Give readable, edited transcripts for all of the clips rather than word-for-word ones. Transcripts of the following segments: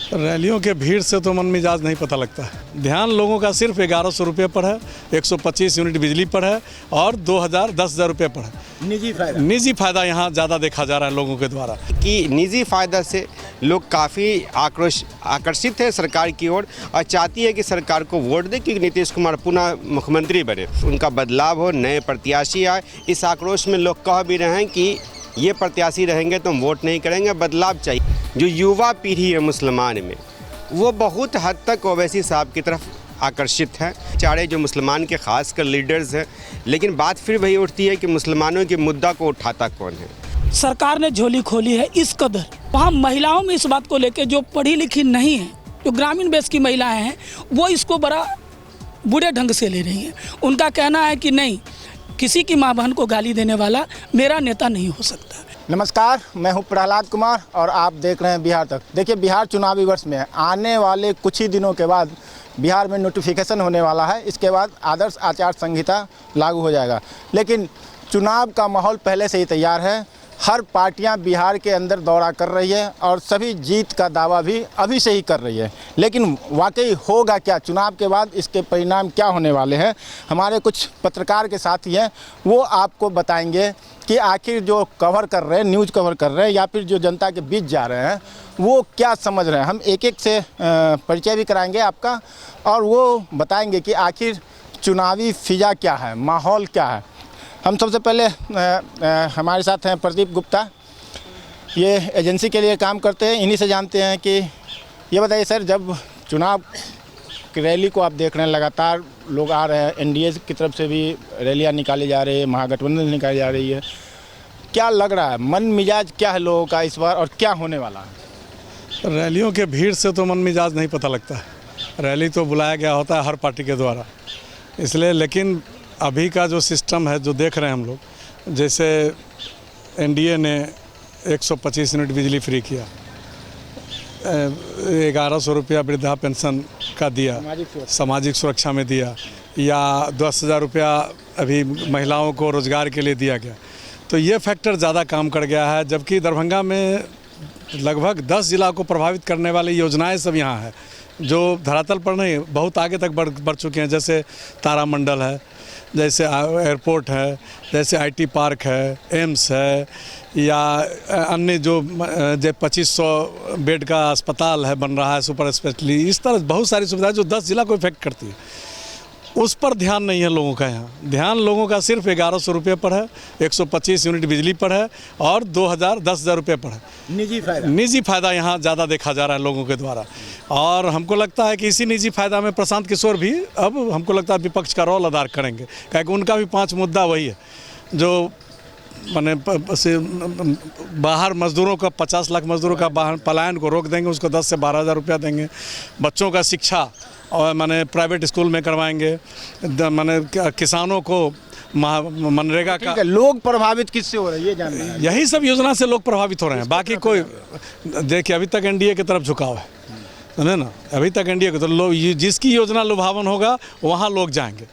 रैलियों के भीड़ से तो मन मिजाज नहीं पता लगता है। ध्यान लोगों का सिर्फ 1100 रुपये पर है, 125 यूनिट बिजली पर है और 10,000 रुपये पर है। निजी फायदा यहाँ ज़्यादा देखा जा रहा है लोगों के द्वारा कि निजी फायदा से लोग काफ़ी आकर्षित है सरकार की ओर और चाहती है कि सरकार को वोट दे, क्योंकि नीतीश कुमार पुनः मुख्यमंत्री बने, उनका बदलाव हो, नए प्रत्याशी आए। इस आक्रोश में लोग कह भी रहे हैं कि ये प्रत्याशी रहेंगे तो हम वोट नहीं करेंगे, बदलाव चाहिए। जो युवा पीढ़ी है मुसलमान में, वो बहुत हद तक ओवैसी साहब की तरफ आकर्षित है। चारे जो मुसलमान के खासकर लीडर्स हैं, लेकिन बात फिर वही उठती है कि मुसलमानों के मुद्दा को उठाता कौन है। सरकार ने झोली खोली है इस कदर, वहाँ महिलाओं में इस बात को लेकर जो पढ़ी लिखी नहीं है, जो ग्रामीण बेस की महिलाएं हैं, वो इसको बड़ा बुरे ढंग से ले रही हैं। उनका कहना है कि नहीं, किसी की माँ बहन को गाली देने वाला मेरा नेता नहीं हो सकता। नमस्कार, मैं हूं प्रहलाद कुमार और आप देख रहे हैं बिहार तक। देखिए, बिहार चुनावी वर्ष में है। आने वाले कुछ ही दिनों के बाद बिहार में नोटिफिकेशन होने वाला है। इसके बाद आदर्श आचार संहिता लागू हो जाएगा, लेकिन चुनाव का माहौल पहले से ही तैयार है। हर पार्टियां बिहार के अंदर दौरा कर रही है और सभी जीत का दावा भी अभी से ही कर रही है, लेकिन वाकई होगा क्या? चुनाव के बाद इसके परिणाम क्या होने वाले हैं? हमारे कुछ पत्रकार के साथी हैं, वो आपको बताएंगे कि आखिर जो कवर कर रहे हैं, न्यूज़ कवर कर रहे हैं या फिर जो जनता के बीच जा रहे हैं, वो क्या समझ रहे हैं। हम एक एक से परिचय भी कराएंगे आपका, और वो बताएंगे कि आखिर चुनावी फिजा क्या है, माहौल क्या है। हम सबसे पहले हमारे साथ हैं प्रदीप गुप्ता, ये एजेंसी के लिए काम करते हैं। इन्हीं से जानते हैं कि ये बताइए सर, जब चुनाव की रैली को आप देख रहे हैं, लगातार लोग आ रहे हैं, एनडीए की तरफ से भी रैलियां निकाली जा रही है, महागठबंधन से निकाली जा रही है, क्या लग रहा है, मन मिजाज क्या है लोगों का इस बार और क्या होने वाला है? रैलियों के भीड़ से तो मन मिजाज नहीं पता लगता है। रैली तो बुलाया गया होता है हर पार्टी के द्वारा, इसलिए। लेकिन अभी का जो सिस्टम है, जो देख रहे हैं हम लोग, जैसे एनडीए ने 125 यूनिट बिजली फ्री किया, 1100 रुपया वृद्धा पेंशन का दिया, सामाजिक सुरक्षा में दिया, या 10,000 रुपया अभी महिलाओं को रोज़गार के लिए दिया गया, तो ये फैक्टर ज़्यादा काम कर गया है। जबकि दरभंगा में लगभग 10 जिला को प्रभावित करने वाली योजनाएं सब यहाँ है, जो धरातल पर नहीं, बहुत आगे तक बढ़ चुके हैं। जैसे तारामंडल है, जैसे एयरपोर्ट है, जैसे आईटी पार्क है, एम्स है, या अन्य जो 2500 बेड का अस्पताल है, बन रहा है, सुपर स्पेशलिटी। इस तरह बहुत सारी सुविधाएं जो 10 जिला को इफेक्ट करती है, उस पर ध्यान नहीं है लोगों का। यहाँ ध्यान लोगों का सिर्फ 1100 रुपये पर है, 125 यूनिट बिजली पर है और 10,000 रुपये पर है। निजी फायदा यहाँ ज़्यादा देखा जा रहा है लोगों के द्वारा, और हमको लगता है कि इसी निजी फायदा में प्रशांत किशोर भी अब हमको लगता है विपक्ष का रोल अदा करेंगे, क्योंकि उनका भी 5 मुद्दा वही है, जो माने बाहर मजदूरों का 50 लाख मजदूरों का बाहर पलायन को रोक देंगे, उसको 10 से 12,000 रुपया देंगे। बच्चों का शिक्षा और माने प्राइवेट स्कूल में करवाएंगे, माने किसानों को मनरेगा का। लोग प्रभावित किससे हो रहे हैं ये जानना है। यही सब योजना से लोग प्रभावित हो रहे हैं, बाकी कोई। देखिए, अभी तक एनडीए की तरफ झुकाव है, समझे ना, अभी तक एनडीए की, तो लोग जिसकी योजना लुभावन होगा वहाँ लोग जाएंगे,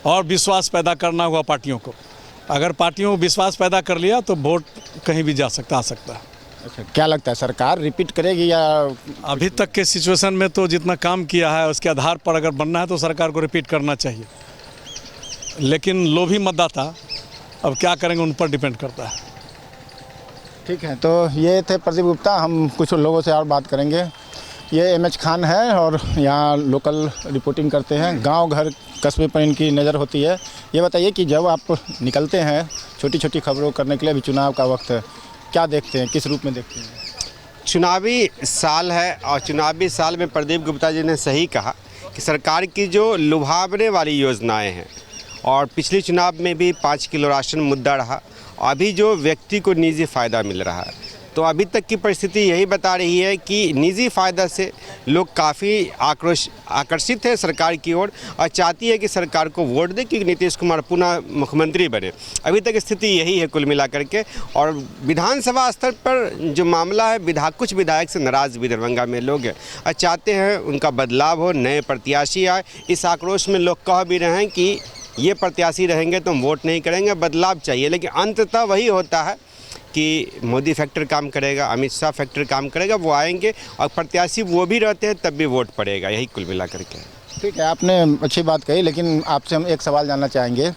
और विश्वास पैदा करना होगा पार्टियों को। अगर पार्टियों को विश्वास पैदा कर लिया तो वोट कहीं भी आ सकता है। अच्छा, क्या लगता है सरकार रिपीट करेगी या? अभी तक के सिचुएशन में तो जितना काम किया है उसके आधार पर अगर बनना है तो सरकार को रिपीट करना चाहिए, लेकिन लोभी मतदाता अब क्या करेंगे उन पर डिपेंड करता है। ठीक है, तो ये थे प्रदीप गुप्ता। हम कुछ लोगों से और बात करेंगे। ये एमएच खान है और यहाँ लोकल रिपोर्टिंग करते हैं, गांव घर कस्बे पर इनकी नज़र होती है। ये बताइए कि जब आप निकलते हैं छोटी छोटी खबरों करने के लिए, अभी चुनाव का वक्त है, क्या देखते हैं, किस रूप में देखते हैं? चुनावी साल है और चुनावी साल में प्रदीप गुप्ता जी ने सही कहा कि सरकार की जो लुभावने वाली योजनाएं हैं, और पिछले चुनाव में भी 5 किलो राशन मुद्दा रहा, अभी जो व्यक्ति को निजी फ़ायदा मिल रहा है, तो अभी तक की परिस्थिति यही बता रही है कि निजी फ़ायदा से लोग काफ़ी आकर्षित है सरकार की ओर और चाहती है कि सरकार को वोट दे, क्योंकि नीतीश कुमार पुनः मुख्यमंत्री बने। अभी तक स्थिति यही है कुल मिलाकर के। और विधानसभा स्तर पर जो मामला है, कुछ विधायक से नाराज़ भी दरभंगा में लोग हैं और चाहते हैं उनका बदलाव हो, नए प्रत्याशी आए। इस आक्रोश में लोग कह भी रहे हैं कि ये प्रत्याशी रहेंगे तो हम वोट नहीं करेंगे, बदलाव चाहिए। लेकिन अंततः वही होता है कि मोदी फैक्टर काम करेगा, अमित शाह फैक्टर काम करेगा, वो आएंगे और प्रत्याशी वो भी रहते हैं तब भी वोट पड़ेगा, यही कुल मिला करके। ठीक है, आपने अच्छी बात कही, लेकिन आपसे हम एक सवाल जानना चाहेंगे।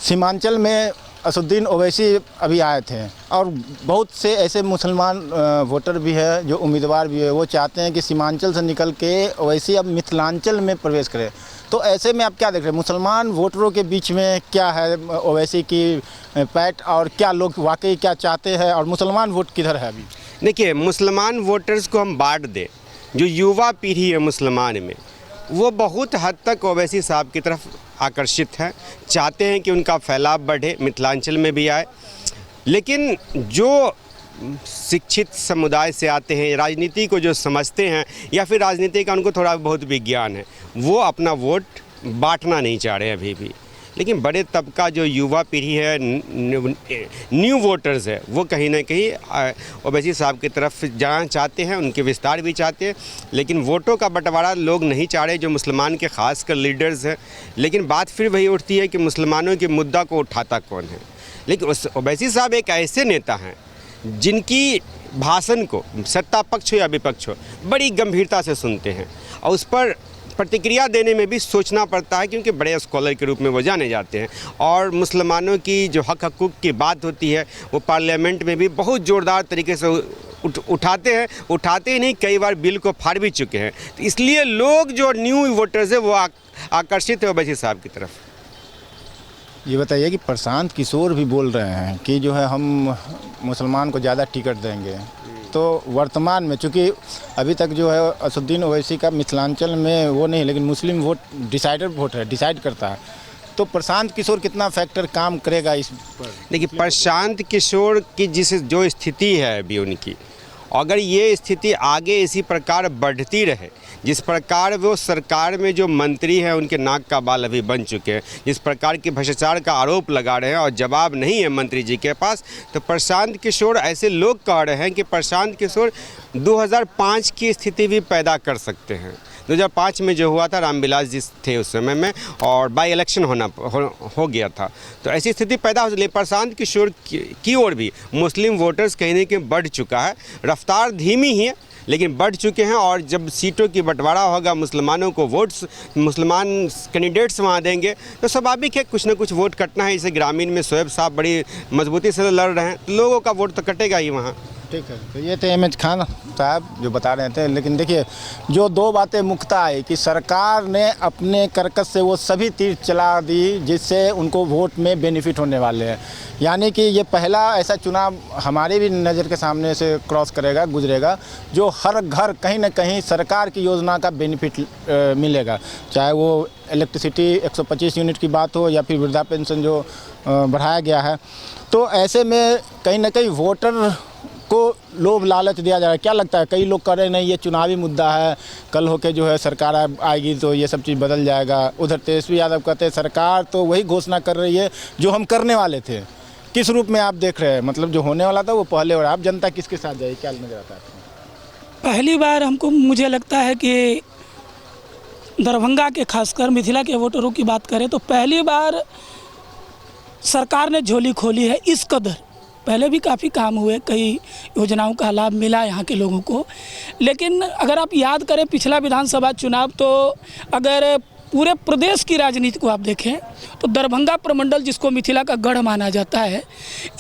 सीमांचल में असुद्दीन ओवैसी अभी आए थे और बहुत से ऐसे मुसलमान वोटर भी है, जो उम्मीदवार भी है, वो चाहते हैं कि सीमांचल से निकल के ओवैसी अब मिथिलांचल में प्रवेश करे। तो ऐसे में आप क्या देख रहे हैं, मुसलमान वोटरों के बीच में क्या है ओवैसी की पैठ, और क्या लोग वाकई क्या चाहते हैं, और मुसलमान वोट किधर है अभी? देखिए, मुसलमान वोटर्स को हम बांट दें, जो युवा पीढ़ी है मुसलमान में, वो बहुत हद तक ओवैसी साहब की तरफ आकर्षित है, चाहते हैं कि उनका फैलाव बढ़े, मिथिलांचल में भी आए। लेकिन जो शिक्षित समुदाय से आते हैं, राजनीति को जो समझते हैं, या फिर राजनीति का उनको थोड़ा बहुत विज्ञान है, वो अपना वोट बांटना नहीं चाह रहे अभी भी। लेकिन बड़े तबका जो युवा पीढ़ी है, न्यू वोटर्स है, वो कहीं ना कहीं ओवैसी साहब की तरफ जाना चाहते हैं, उनके विस्तार भी चाहते हैं। लेकिन वोटों का बंटवारा लोग नहीं चाह रहे, जो मुसलमान के खासकर लीडर्स हैं। लेकिन बात फिर वही उठती है कि मुसलमानों के मुद्दा को उठाता कौन है। लेकिन ओवैसी साहब एक ऐसे नेता हैं जिनकी भाषण को सत्ता पक्ष हो या विपक्ष हो बड़ी गंभीरता से सुनते हैं, और उस पर प्रतिक्रिया देने में भी सोचना पड़ता है, क्योंकि बड़े स्कॉलर के रूप में वो जाने जाते हैं। और मुसलमानों की जो हक हकूक़ की बात होती है, वो पार्लियामेंट में भी बहुत ज़ोरदार तरीके से उठाते हैं। उठाते ही नहीं, कई बार बिल को फाड़ भी चुके हैं। तो इसलिए लोग जो न्यू वोटर्स है वो आकर्षित है ओवैसी साहब की तरफ। ये बताइए कि प्रशांत किशोर भी बोल रहे हैं कि जो है हम मुसलमान को ज़्यादा टिकट देंगे। तो वर्तमान में चूँकि अभी तक जो है असुद्दीन ओवैसी का मिथिलांचल में वो नहीं, लेकिन मुस्लिम वोट डिसाइडेड वोट है, डिसाइड करता है। तो प्रशांत किशोर कितना फैक्टर काम करेगा इस पर? देखिए, प्रशांत किशोर की जो स्थिति है अभी उनकी, अगर ये स्थिति आगे इसी प्रकार बढ़ती रहे, जिस प्रकार वो सरकार में जो मंत्री हैं उनके नाक का बाल अभी बन चुके हैं, जिस प्रकार के भ्रष्टाचार का आरोप लगा रहे हैं और जवाब नहीं है मंत्री जी के पास, तो प्रशांत किशोर, ऐसे लोग कह रहे हैं कि प्रशांत किशोर 2005 की स्थिति भी पैदा कर सकते हैं। 2005 में जो हुआ था, रामविलास जी थे उस समय में, और बाई इलेक्शन हो गया था, तो ऐसी स्थिति पैदा हो सकती है। प्रशांत किशोर की ओर भी मुस्लिम वोटर्स कहीं ना कहीं बढ़ चुका है, रफ्तार धीमी ही है लेकिन बढ़ चुके हैं। और जब सीटों की बंटवारा होगा, मुसलमानों को वोट्स, मुसलमान कैंडिडेट्स वहाँ देंगे, तो स्वाभाविक है कुछ ना कुछ वोट कटना है। इसे ग्रामीण में शोएब साहब बड़ी मजबूती से लड़ रहे हैं, तो लोगों का वोट तो कटेगा ही वहाँ। ठीक है, तो ये थे एमएच खान साहब जो बता रहे थे। लेकिन देखिए, जो दो बातें मुख्यतः आई कि सरकार ने अपने करकस से वो सभी तीर चला दी जिससे उनको वोट में बेनिफिट होने वाले हैं। यानी कि ये पहला ऐसा चुनाव हमारे भी नज़र के सामने से क्रॉस करेगा, गुजरेगा, जो हर घर कहीं ना कहीं सरकार की योजना का बेनिफिट मिलेगा। चाहे वो इलेक्ट्रिसिटी 125 यूनिट की बात हो या फिर वृद्धा पेंशन जो बढ़ाया गया है। तो ऐसे में कहीं ना कहीं वोटर को लोभ लालच दिया जा रहा है। क्या लगता है, कई लोग कह रहे हैं नहीं ये चुनावी मुद्दा है, कल होके जो है सरकार आएगी तो ये सब चीज़ बदल जाएगा। उधर तेजस्वी यादव कहते हैं सरकार तो वही घोषणा कर रही है जो हम करने वाले थे। किस रूप में आप देख रहे हैं, मतलब जो होने वाला था वो पहले, और आप जनता किसके साथ जाएगी, क्या नजर आता है? पहली बार मुझे लगता है कि दरभंगा के खासकर मिथिला के वोटरों की बात करें तो पहली बार सरकार ने झोली खोली है इस कदर। पहले भी काफ़ी काम हुए, कई योजनाओं का लाभ मिला यहाँ के लोगों को, लेकिन अगर आप याद करें पिछला विधानसभा चुनाव, तो अगर पूरे प्रदेश की राजनीति को आप देखें तो दरभंगा प्रमंडल, जिसको मिथिला का गढ़ माना जाता है,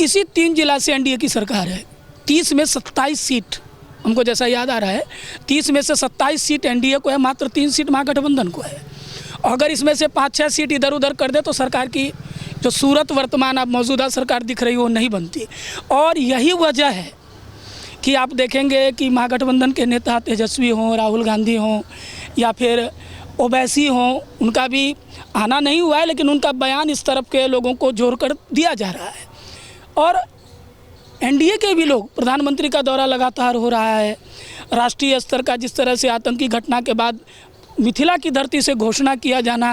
इसी 3 जिला से एनडीए की सरकार है। 30 में 27 सीट, हमको जैसा याद आ रहा है 30 में से 27 सीट एनडीए को है, मात्र 3 सीट महागठबंधन को है। अगर इसमें से 5-6 सीट इधर उधर कर दे तो सरकार की जो सूरत वर्तमान अब मौजूदा सरकार दिख रही है वो नहीं बनती। और यही वजह है कि आप देखेंगे कि महागठबंधन के नेता तेजस्वी हों, राहुल गांधी हों या फिर ओवैसी हों, उनका भी आना नहीं हुआ है, लेकिन उनका बयान इस तरफ के लोगों को जोड़ कर दिया जा रहा है। और एनडीए के भी लोग, प्रधानमंत्री का दौरा लगातार हो रहा है, राष्ट्रीय स्तर का जिस तरह से आतंकी घटना के बाद मिथिला की धरती से घोषणा किया जाना,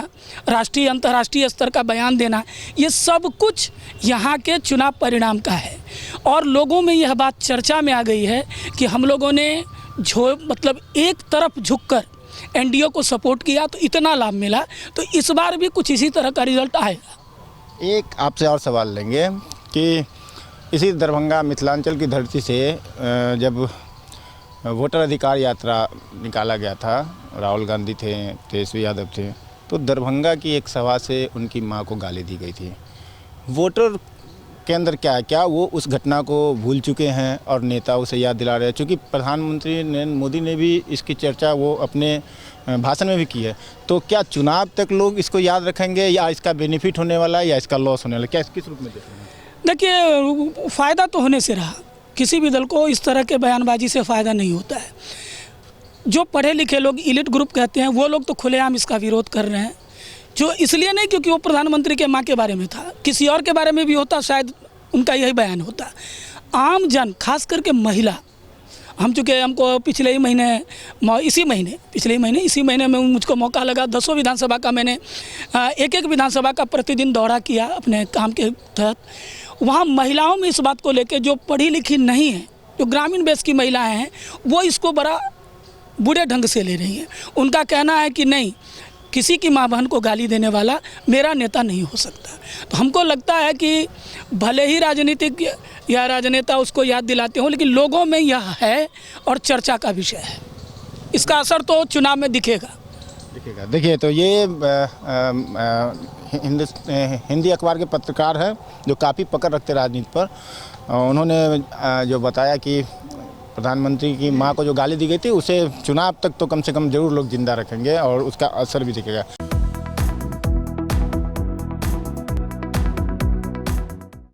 राष्ट्रीय अंतर्राष्ट्रीय स्तर का बयान देना, ये सब कुछ यहाँ के चुनाव परिणाम का है। और लोगों में यह बात चर्चा में आ गई है कि हम लोगों ने मतलब एक तरफ झुककर एनडीए को सपोर्ट किया तो इतना लाभ मिला, तो इस बार भी कुछ इसी तरह का रिजल्ट आएगा। एक आपसे और सवाल लेंगे कि इसी दरभंगा मिथिलांचल की धरती से जब वोटर अधिकार यात्रा निकाला गया था, राहुल गांधी थे, तेजस्वी यादव थे, तो दरभंगा की एक सभा से उनकी मां को गाली दी गई थी। वोटर के अंदर क्या है, क्या वो उस घटना को भूल चुके हैं और नेता उसे याद दिला रहे हैं? क्योंकि प्रधानमंत्री नरेंद्र मोदी ने भी इसकी चर्चा वो अपने भाषण में भी की है। तो क्या चुनाव तक लोग इसको याद रखेंगे, या इसका बेनिफिट होने वाला है या इसका लॉस होने वाला है? क्या किस रूप में देखेंगे? देखिए, फ़ायदा तो होने से रहा। किसी भी दल को इस तरह के बयानबाजी से फ़ायदा नहीं होता है। जो पढ़े लिखे लोग इलिट ग्रुप कहते हैं, वो लोग तो खुलेआम इसका विरोध कर रहे हैं। जो इसलिए नहीं क्योंकि वो प्रधानमंत्री के माँ के बारे में था, किसी और के बारे में भी होता शायद उनका यही बयान होता। आम जन, खास करके महिला, हमको पिछले ही महीने में मुझको मौका लगा 10 विधानसभा का, मैंने एक विधानसभा का प्रतिदिन दौरा किया अपने काम के तहत। वहाँ महिलाओं में इस बात को लेकर, जो पढ़ी लिखी नहीं है, जो ग्रामीण बेस की महिलाएं हैं, वो इसको बड़ा बुरे ढंग से ले रही हैं। उनका कहना है कि नहीं, किसी की माँ बहन को गाली देने वाला मेरा नेता नहीं हो सकता। तो हमको लगता है कि भले ही राजनीतिक या राजनेता उसको याद दिलाते हो, लेकिन लोगों में यह है और चर्चा का विषय है। इसका असर तो चुनाव में दिखेगा। देखिए, तो ये हिंदी अखबार के पत्रकार हैं जो काफ़ी पकड़ रखते राजनीति पर। उन्होंने जो बताया कि प्रधानमंत्री की मां को जो गाली दी गई थी, उसे चुनाव तक तो कम से कम जरूर लोग जिंदा रखेंगे और उसका असर भी दिखेगा।